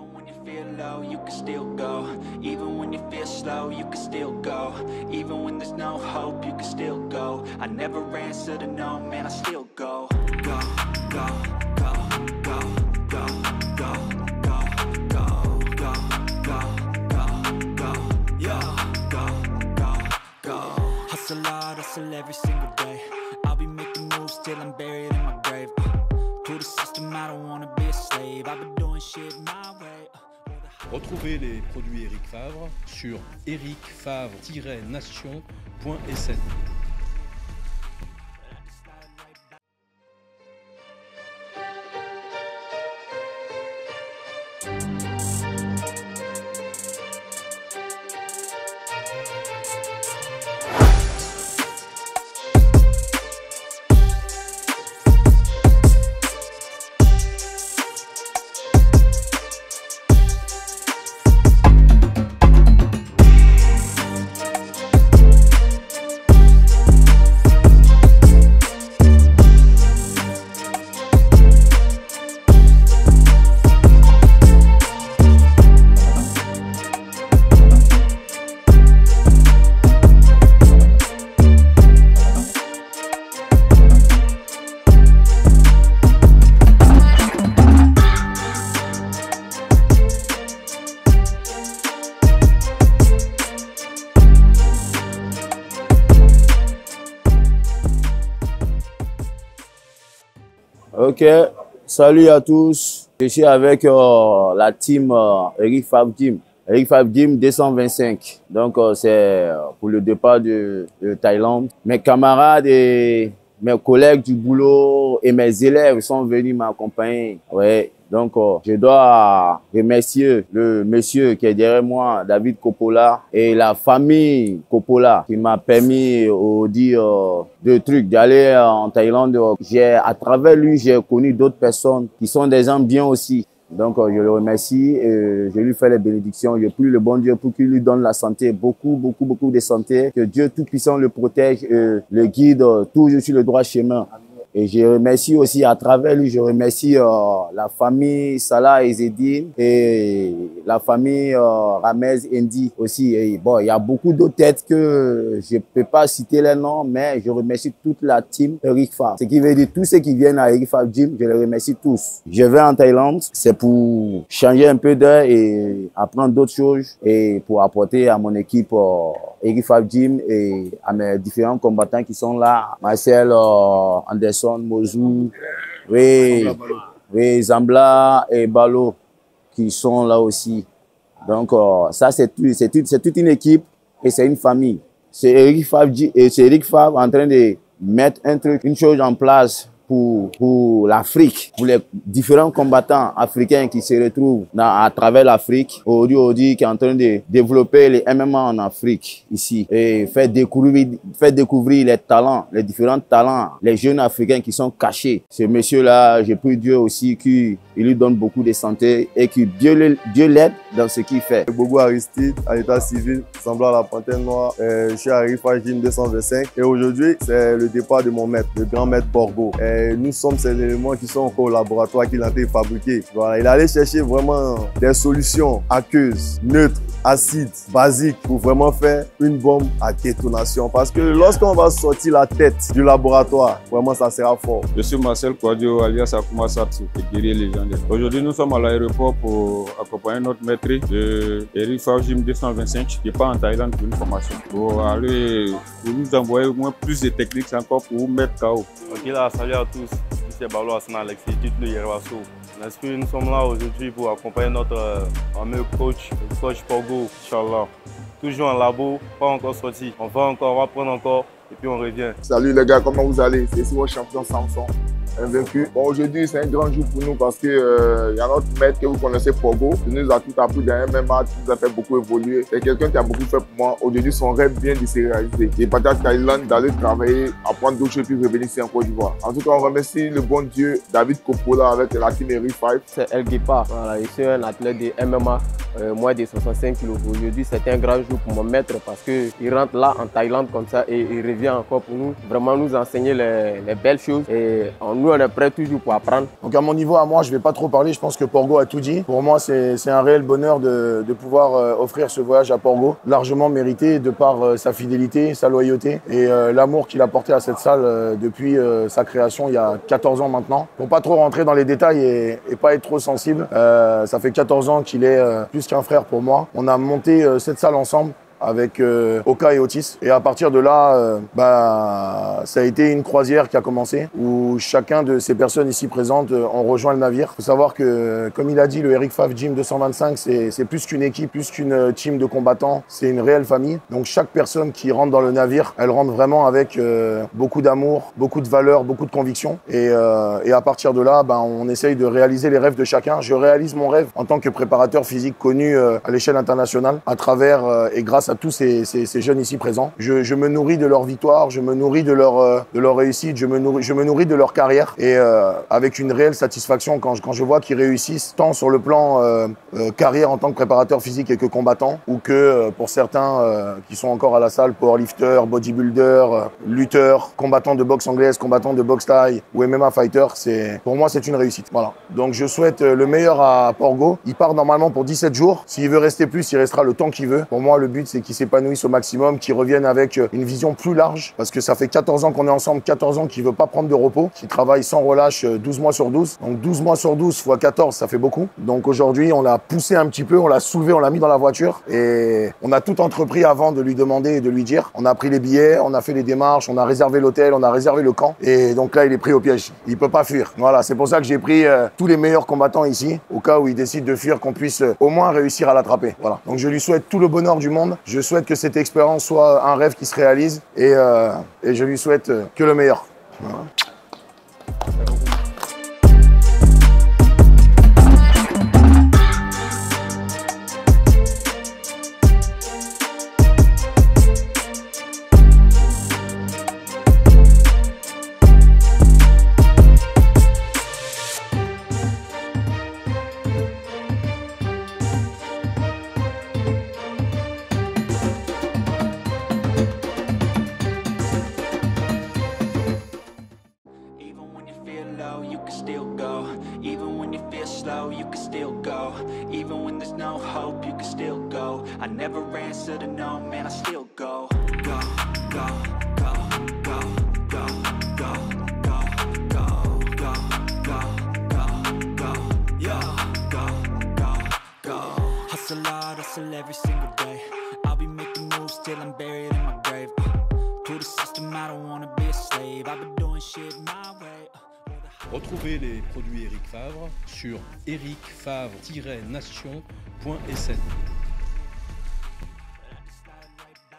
Even when you feel low, you can still go. Even when you feel slow, you can still go. Even when there's no hope, you can still go. I never answer to no, man, I still go. Go, go, go, go, go, go, go, go, go, go, go, go, yo, go, go, go. Hustle hard, hustle every single day. I'll be making moves till I'm buried in my grave. To the system, I don't wanna be a slave. I've been doing shit my way. Retrouvez les produits Eric Favre sur ericfavre-nation.sn. Ok, salut à tous. Je suis avec la team Eric Favre Gym. Eric Favre Gym 225. Donc, c'est pour le départ de Thaïlande. Mes camarades et mes collègues du boulot et mes élèves sont venus m'accompagner. Ouais. Donc, je dois remercier le monsieur qui est derrière moi, David Coppola, et la famille Coppola qui m'a permis d'aller en Thaïlande. À travers lui, j'ai connu d'autres personnes qui sont des gens bien aussi. Donc, je le remercie et je lui fais les bénédictions. Je prie le bon Dieu pour qu'il lui donne la santé, beaucoup de santé. Que Dieu Tout-Puissant le protège et le guide toujours sur le droit chemin. Et je remercie aussi, à travers lui, je remercie la famille Salah et Zedine et la famille Ramez Endi aussi. Et bon, il y a beaucoup d'autres têtes que je peux pas citer les noms, mais je remercie toute la team Eric Favre. Ce qui veut dire tous ceux qui viennent à Eric Favre Gym, je les remercie tous. Je vais en Thaïlande, c'est pour changer un peu d'air et apprendre d'autres choses et pour apporter à mon équipe Eric Favre Gym et à mes différents combattants qui sont là. Marcel Anderson, Mozou, oui, Zambla et Balo qui sont là aussi. Donc ça c'est toute une équipe et c'est une famille. C'est Eric Favre en train de mettre une chose en place pour l'Afrique, pour les différents combattants africains qui se retrouvent à travers l'Afrique. Aujourd'hui, qui est en train de développer les MMA en Afrique, ici, et faire découvrir les talents, les différents talents, les jeunes Africains qui sont cachés. Ce monsieur-là, j'ai pris Dieu aussi qu'il lui donne beaucoup de santé et que Dieu l'aide dans ce qu'il fait. Bobo Aristide, à l'état civil, semblant à la Panthère Noire. Je suis à Eric Favre Gym 225 et aujourd'hui, c'est le départ de mon maître, le grand maître Borgo. Nous sommes ces éléments qui sont encore au laboratoire qu'il a été fabriqué. Voilà, il allait chercher vraiment des solutions aqueuses, neutres, acides, basiques pour vraiment faire une bombe à détonation. Parce que lorsqu'on va sortir la tête du laboratoire, vraiment ça sera fort. Je suis Marcel Kouadio alias Akuma Satsu, le guerrier légendaire. Aujourd'hui, nous sommes à l'aéroport pour accompagner notre maître de Eric Favre Gym 225 qui part en Thaïlande pour une formation. Pour nous envoyer au moins plus de techniques encore pour vous mettre KO. Ok là, salut à tous, ici Balo Hassan Alexis, titre Yerewaso. Nous sommes là aujourd'hui pour accompagner notre fameux coach, le coach Pogo, Inch'Allah. Toujours en labo, pas encore sorti. On va prendre encore et puis on revient. Salut les gars, comment vous allez? C'est ici votre champion Samson, invaincu. Bon, aujourd'hui c'est un grand jour pour nous parce que y a notre maître que vous connaissez, Pogo, qui nous a tout appris dans un MMA, qui nous a fait beaucoup évoluer. C'est quelqu'un qui a beaucoup fait pour moi. Aujourd'hui, son rêve vient de se réaliser. Il est parti en Thaïlande, d'aller travailler, apprendre d'autres choses, puis revenir ici en Côte d'Ivoire. En tout cas, on remercie le bon Dieu, David Coppola avec la team Eric Favre. C'est El Guipa, voilà, je suis un athlète de MMA. moins de 65 kg. Aujourd'hui, c'est un grand jour pour mon maître parce qu'il rentre là en Thaïlande comme ça et il revient encore pour nous, vraiment nous enseigner les belles choses. Et nous, on est prêts toujours pour apprendre. Donc à mon niveau, à moi, je ne vais pas trop parler. Je pense que Porgo a tout dit. Pour moi, c'est un réel bonheur de pouvoir offrir ce voyage à Porgo, largement mérité de par sa fidélité, sa loyauté et l'amour qu'il a porté à cette salle depuis sa création il y a 14 ans maintenant. Pour pas trop rentrer dans les détails et pas être trop sensible, ça fait 14 ans qu'il est plus qu'un frère pour moi. On a monté cette salle ensemble avec Oka et Otis. Et à partir de là, ça a été une croisière qui a commencé où chacun de ces personnes ici présentes ont rejoint le navire. Il faut savoir que, comme il a dit, le Eric Favre Gym 225, c'est plus qu'une équipe, plus qu'une team de combattants. C'est une réelle famille. Donc chaque personne qui rentre dans le navire, elle rentre vraiment avec beaucoup d'amour, beaucoup de valeur, beaucoup de conviction. Et à partir de là, on essaye de réaliser les rêves de chacun. Je réalise mon rêve en tant que préparateur physique connu à l'échelle internationale à travers et grâce à tous ces jeunes ici présents. Je me nourris de leur victoire, je me nourris de leur réussite, je me nourris de leur carrière et avec une réelle satisfaction quand je vois qu'ils réussissent tant sur le plan carrière en tant que préparateur physique et que combattant ou que pour certains qui sont encore à la salle, powerlifter, bodybuilder, lutteur, combattant de boxe anglaise, combattant de boxe thaï ou MMA fighter, pour moi c'est une réussite. Voilà. Donc je souhaite le meilleur à Porgo. Il part normalement pour 17 jours. S'il veut rester plus, il restera le temps qu'il veut. Pour moi, le but c'est qu'il s'épanouisse au maximum, qu'il revienne avec une vision plus large parce que ça fait 14 ans qu'on est ensemble, 14 ans qu'il veut pas prendre de repos, qu'il travaille sans relâche 12 mois sur 12. Donc 12 mois sur 12 fois 14, ça fait beaucoup. Donc aujourd'hui, on l'a poussé un petit peu, on l'a soulevé, on l'a mis dans la voiture et on a tout entrepris avant de lui demander et de lui dire. On a pris les billets, on a fait les démarches, on a réservé l'hôtel, on a réservé le camp et donc là, il est pris au piège. Il peut pas fuir. Voilà, c'est pour ça que j'ai pris tous les meilleurs combattants ici au cas où il décide de fuir, qu'on puisse au moins réussir à l'attraper. Voilà. Donc je lui souhaite tout le bonheur du monde. Je souhaite que cette expérience soit un rêve qui se réalise et je lui souhaite que le meilleur. Voilà. You can still go. Even when you feel slow, you can still go. Even when there's no hope, you can still go. I never answer to no, man, I still go. Go, go, go, go, go, go, go, go, go, go, go, go, yeah, go, go, go. Hustle hard, hustle every single day. I'll be making moves till I'm buried in my grave. To the system, I don't wanna be a slave. I've been doing shit my way. Retrouvez les produits Eric Favre sur ericfavre-nation.sn.